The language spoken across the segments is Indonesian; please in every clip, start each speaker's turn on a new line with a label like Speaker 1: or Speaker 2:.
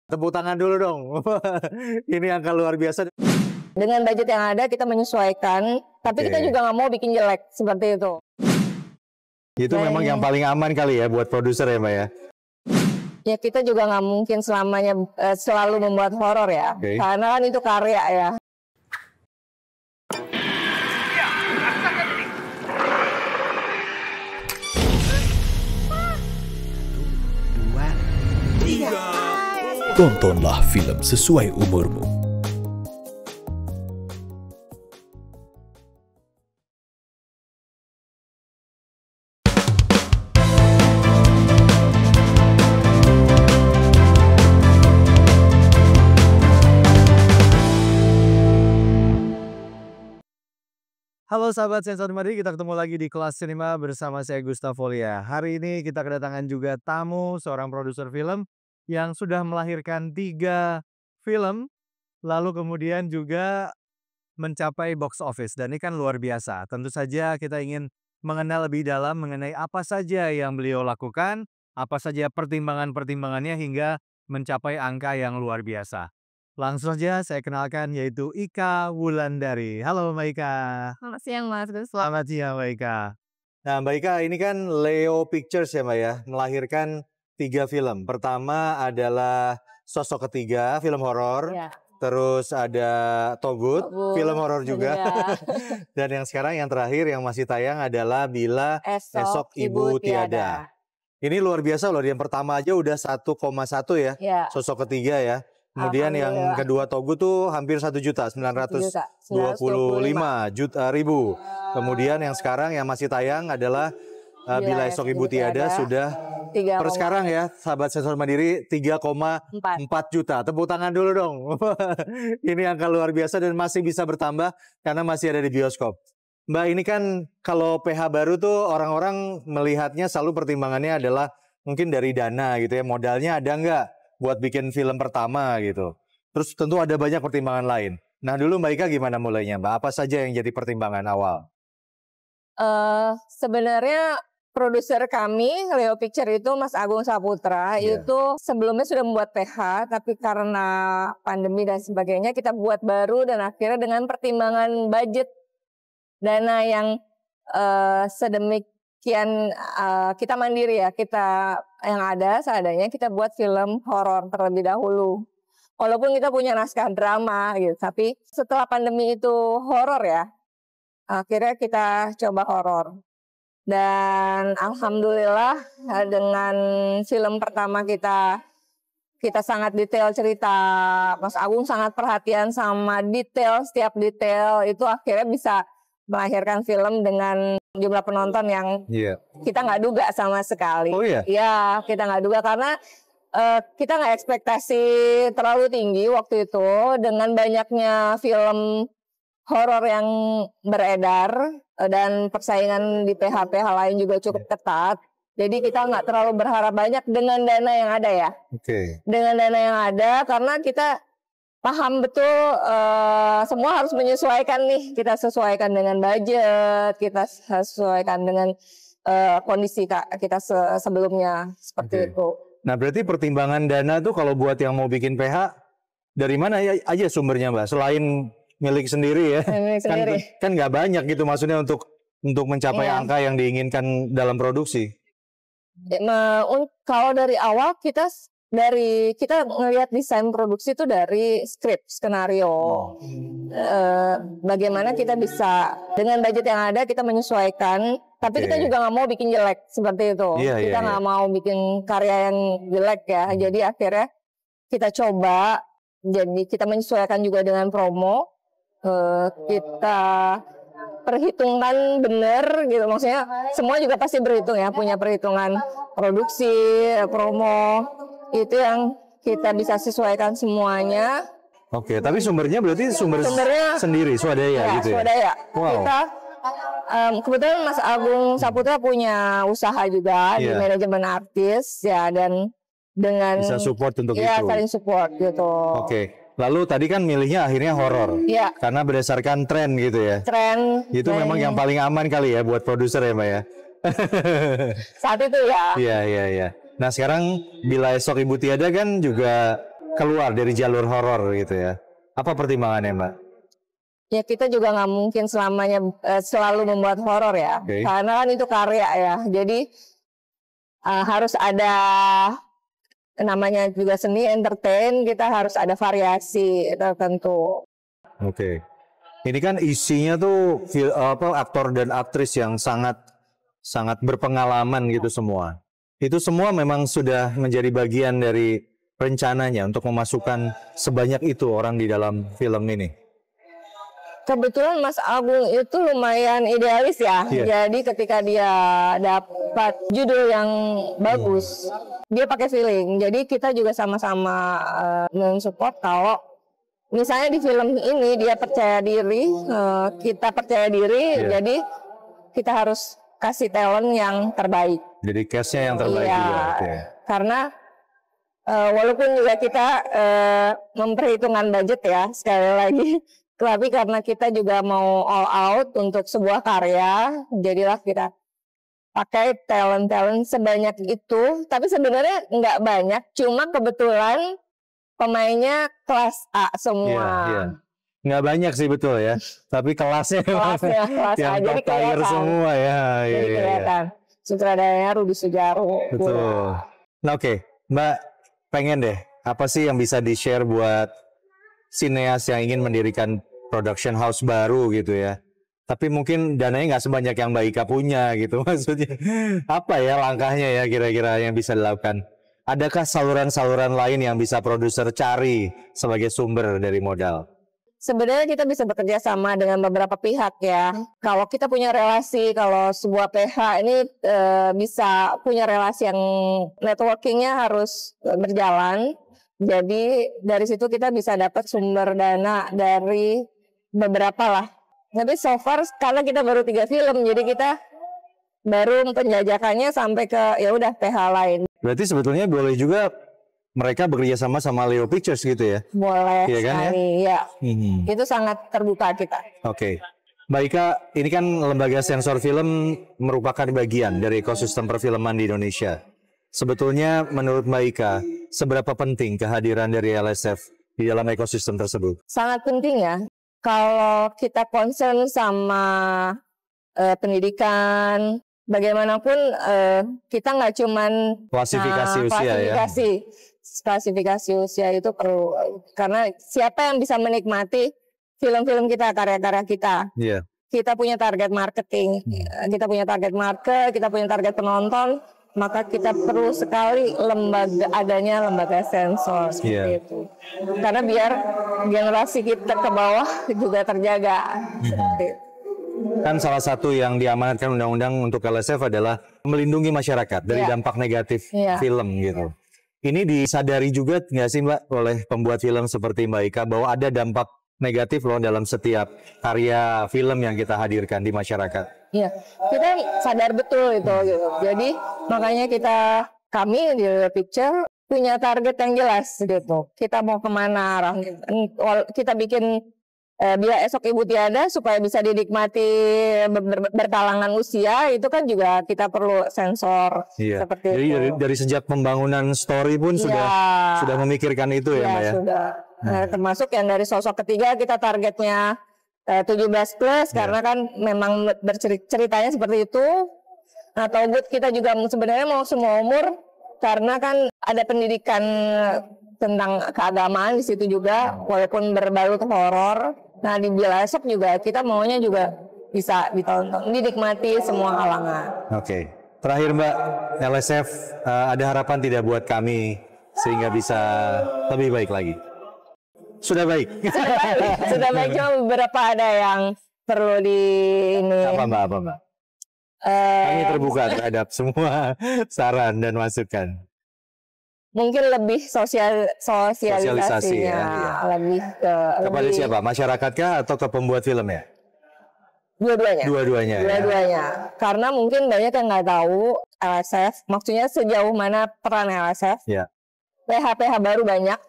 Speaker 1: Tepuk tangan dulu dong. Ini angka luar biasa.
Speaker 2: Dengan budget yang ada kita menyesuaikan, tapi kita juga nggak mau bikin jelek seperti itu.
Speaker 1: Itu memang yang paling aman kali ya buat produser ya Mbak ya?
Speaker 2: Ya kita juga nggak mungkin selamanya selalu membuat horor ya, karena kan itu karya ya.
Speaker 3: Tontonlah film sesuai umurmu.
Speaker 1: Halo sahabat Sensor Madi, kita ketemu lagi di Kelas Cinema bersama saya Gustavo Lia. Hari ini kita kedatangan juga tamu, seorang produser film yang sudah melahirkan 3 film, lalu kemudian juga mencapai box office. Dan ini kan luar biasa. Tentu saja kita ingin mengenal lebih dalam mengenai apa saja yang beliau lakukan, apa saja pertimbangan-pertimbangannya hingga mencapai angka yang luar biasa. Langsung saja saya kenalkan yaitu Ika Wulandari. Halo Mbak Ika.
Speaker 2: Selamat siang Mas.
Speaker 1: Selamat siang Mbak Ika. Nah Mbak Ika, ini kan Leo Pictures ya Mbak ya, melahirkan 3 film. Pertama adalah Sosok Ketiga, film horor. Ya. Terus ada Togut, film horor juga. Ya. Dan yang sekarang yang terakhir yang masih tayang adalah Bila Esok Ibu Tiada. Ini luar biasa loh, yang pertama aja udah 1,1 ya, Sosok Ketiga ya. Kemudian yang kedua Togut tuh hampir 1.925.000. Kemudian yang sekarang yang masih tayang adalah Bila Esok Ibu Tiada sudah per sekarang ya, sahabat Sensor Mandiri 3,4 juta. Tepuk tangan dulu dong. Ini angka luar biasa dan masih bisa bertambah karena masih ada di bioskop. Mbak, ini kan kalau PH baru tuh orang-orang melihatnya selalu pertimbangannya adalah mungkin dari dana gitu ya, modalnya ada nggak buat bikin film pertama gitu. Terus tentu ada banyak pertimbangan lain. Nah dulu Mbak Ika gimana mulainya Mbak? Apa saja yang jadi pertimbangan awal?
Speaker 2: Sebenarnya produser kami, Leo Picture itu Mas Agung Saputra, itu sebelumnya sudah membuat PH, tapi karena pandemi dan sebagainya kita buat baru dan akhirnya dengan pertimbangan budget dana yang sedemikian kita mandiri ya, kita yang ada seadanya kita buat film horor terlebih dahulu. Walaupun kita punya naskah drama gitu, tapi setelah pandemi itu horor ya, akhirnya kita coba horor. Dan alhamdulillah dengan film pertama kita sangat detail cerita, Mas Agung sangat perhatian sama detail, setiap detail itu akhirnya bisa melahirkan film dengan jumlah penonton yang kita nggak duga sama sekali.
Speaker 1: Oh iya?
Speaker 2: Iya, kita nggak duga karena kita nggak ekspektasi terlalu tinggi waktu itu dengan banyaknya film horor yang beredar dan persaingan di PH-PH lain juga cukup ketat. Jadi kita nggak terlalu berharap banyak dengan dana yang ada ya. Dengan dana yang ada karena kita paham betul semua harus menyesuaikan nih. Kita sesuaikan dengan budget, kita sesuaikan dengan kondisi kita sebelumnya seperti itu.
Speaker 1: Nah berarti pertimbangan dana tuh kalau buat yang mau bikin PH dari mana aja sumbernya Mbak? Selain milik sendiri ya, kan nggak banyak gitu maksudnya untuk mencapai angka yang diinginkan dalam produksi.
Speaker 2: Kalau dari awal kita ngelihat desain produksi itu dari skrip, skenario. Bagaimana kita bisa dengan budget yang ada kita menyesuaikan, tapi kita juga nggak mau bikin jelek seperti itu. Kita nggak mau bikin karya yang jelek ya. Jadi akhirnya kita coba, jadi kita menyesuaikan juga dengan promo. Kita perhitungkan benar gitu, maksudnya semua juga pasti berhitung ya, punya perhitungan produksi, promo, itu yang kita bisa sesuaikan semuanya.
Speaker 1: Oke, tapi sumbernya berarti sumbernya sendiri, swadaya gitu ya? Swadaya.
Speaker 2: Wow. Kita kebetulan Mas Agung Saputra punya usaha juga di manajemen artis ya, dan dengan
Speaker 1: bisa support untuk itu.
Speaker 2: Saling support gitu.
Speaker 1: Oke. Lalu tadi kan milihnya akhirnya horor, karena berdasarkan tren gitu ya.
Speaker 2: Tren.
Speaker 1: Itu memang yang paling aman kali ya buat produser ya Mbak ya.
Speaker 2: Saat itu ya.
Speaker 1: Iya. Nah sekarang Bila Esok Ibu Tiada kan juga keluar dari jalur horor gitu ya. Apa pertimbangannya, Mbak?
Speaker 2: Ya kita juga nggak mungkin selamanya selalu membuat horor ya, karena kan itu karya ya. Jadi harus ada namanya juga seni entertain, kita harus ada variasi tertentu.
Speaker 1: Oke. Ini kan isinya tuh aktor dan aktris yang sangat berpengalaman gitu semua. Itu semua memang sudah menjadi bagian dari rencananya untuk memasukkan sebanyak itu orang di dalam film ini.
Speaker 2: Kebetulan Mas Agung itu lumayan idealis ya. Jadi ketika dia dapat judul yang bagus, dia pakai feeling. Jadi kita juga sama-sama mensupport kalau misalnya di film ini dia percaya diri, kita percaya diri, jadi kita harus kasih talent yang terbaik.
Speaker 1: Jadi cast-nya yang terbaik juga.
Speaker 2: Karena walaupun juga kita memperhitungkan budget ya, sekali lagi. Tapi karena kita juga mau all out untuk sebuah karya, jadilah kita pakai talent-talent sebanyak itu. Tapi sebenarnya nggak banyak, cuma kebetulan pemainnya kelas A semua.
Speaker 1: Nggak banyak sih betul ya, tapi kelas
Speaker 2: kelas
Speaker 1: yang
Speaker 2: A. Jadi kelihatan
Speaker 1: semua ya.
Speaker 2: Jadi kelihatan. Sutradaranya Rudi Sudjarwo.
Speaker 1: Betul. Nah oke, Mbak pengen deh, apa sih yang bisa di-share buat sineas yang ingin mendirikan production house baru gitu ya. Tapi mungkin dananya nggak sebanyak yang Mbak Ika punya gitu maksudnya. Apa ya langkahnya ya kira-kira yang bisa dilakukan? Adakah saluran-saluran lain yang bisa produser cari sebagai sumber dari modal?
Speaker 2: Sebenarnya kita bisa bekerja sama dengan beberapa pihak ya. Kalau kita punya relasi, kalau sebuah PH ini bisa punya relasi yang networkingnya harus berjalan. Jadi dari situ kita bisa dapat sumber dana dari beberapa lah. Tapi so far karena kita baru 3 film, jadi kita baru penjajakannya sampai ke ya udah PH lain.
Speaker 1: Berarti sebetulnya boleh juga mereka bekerja sama Leo Pictures gitu ya?
Speaker 2: Boleh
Speaker 1: iya kan,
Speaker 2: sekali ya. Itu sangat terbuka kita.
Speaker 1: Oke. Mbak Ika, ini kan lembaga sensor film merupakan bagian dari ekosistem perfilman di Indonesia. Sebetulnya menurut Mbak Ika, seberapa penting kehadiran dari LSF di dalam ekosistem tersebut?
Speaker 2: Sangat penting ya. Kalau kita concern sama pendidikan, bagaimanapun kita nggak cuman
Speaker 1: klasifikasi usia
Speaker 2: klasifikasi usia itu perlu, karena siapa yang bisa menikmati film-film kita, karya-karya kita. Kita punya target marketing, kita punya target market, kita punya target penonton, maka kita perlu sekali adanya lembaga sensor seperti itu. Karena biar generasi kita ke bawah juga terjaga.
Speaker 1: Kan salah satu yang diamanatkan undang-undang untuk LSF adalah melindungi masyarakat dari dampak negatif film gitu. Ini disadari juga nggak sih Mbak oleh pembuat film seperti Mbak Ika bahwa ada dampak negatif loh dalam setiap karya film yang kita hadirkan di masyarakat?
Speaker 2: Iya, kita sadar betul itu gitu. Jadi makanya kami di Picture punya target yang jelas gitu. Kita mau kemana arahnya. Kita bikin bila esok ibu tiada supaya bisa dinikmati berkalangan usia, itu kan juga kita perlu sensor seperti
Speaker 1: jadi
Speaker 2: itu.
Speaker 1: Dari sejak pembangunan story pun sudah memikirkan itu ya Mbak ya?
Speaker 2: Sudah. Termasuk yang dari sosok ketiga kita targetnya 17 plus karena kan memang ceritanya seperti itu. Nah, Togut kita juga sebenarnya mau semua umur karena kan ada pendidikan tentang keagamaan di situ juga walaupun berbalut horor. Nah, di Bila Esok juga kita maunya juga bisa ditonton, dinikmati semua kalangan.
Speaker 1: Oke. Terakhir Mbak, LSF ada harapan tidak buat kami sehingga bisa lebih baik lagi? Sudah baik.
Speaker 2: Sudah baik, cuma beberapa ada yang perlu di ini.
Speaker 1: Apa Mbak? Kami terbuka terhadap semua saran dan masukan.
Speaker 2: Mungkin lebih sosialisasinya lebih ke
Speaker 1: kepada siapa? Masyarakatkah atau ke pembuat film ya?
Speaker 2: Dua-duanya. Karena mungkin banyak yang nggak tahu LSF, maksudnya sejauh mana peran LSF. PH baru banyak.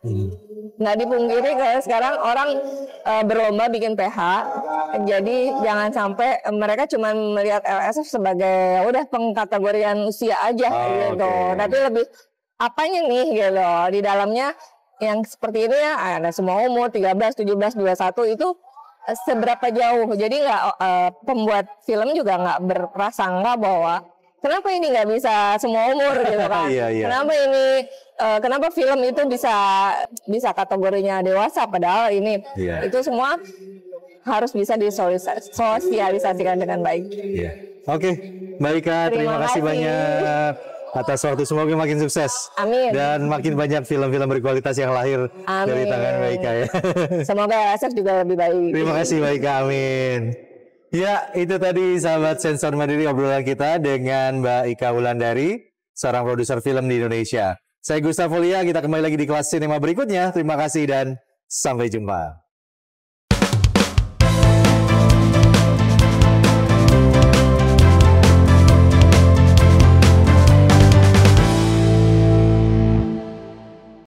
Speaker 2: Nggak dipungkiri kayak sekarang orang berlomba bikin PH. Jadi jangan sampai mereka cuma melihat LSF sebagai udah pengkategorian usia aja gitu. Tapi lebih apanya nih gitu. Di dalamnya yang seperti ini ya, ada semua umur 13, 17, 21 itu seberapa jauh. Jadi nggak pembuat film juga nggak berprasangka bahwa kenapa ini nggak bisa semua umur gitu kan? Kenapa ini kenapa film itu bisa kategorinya dewasa padahal ini itu semua harus bisa disosialisasikan dengan baik.
Speaker 1: Oke, baik Kak, terima kasih banyak atas waktu, semoga makin sukses.
Speaker 2: Amin.
Speaker 1: Dan makin banyak film-film berkualitas yang lahir dari tangan Mbak Ika ya.
Speaker 2: Semoga ASF juga lebih baik.
Speaker 1: Terima kasih Mbak Ika, amin. Ya, itu tadi sahabat Sensor Mandiri obrolan kita dengan Mbak Ika Wulandari, seorang produser film di Indonesia. Saya Gustavo Lia, kita kembali lagi di kelas sinema berikutnya. Terima kasih dan sampai jumpa.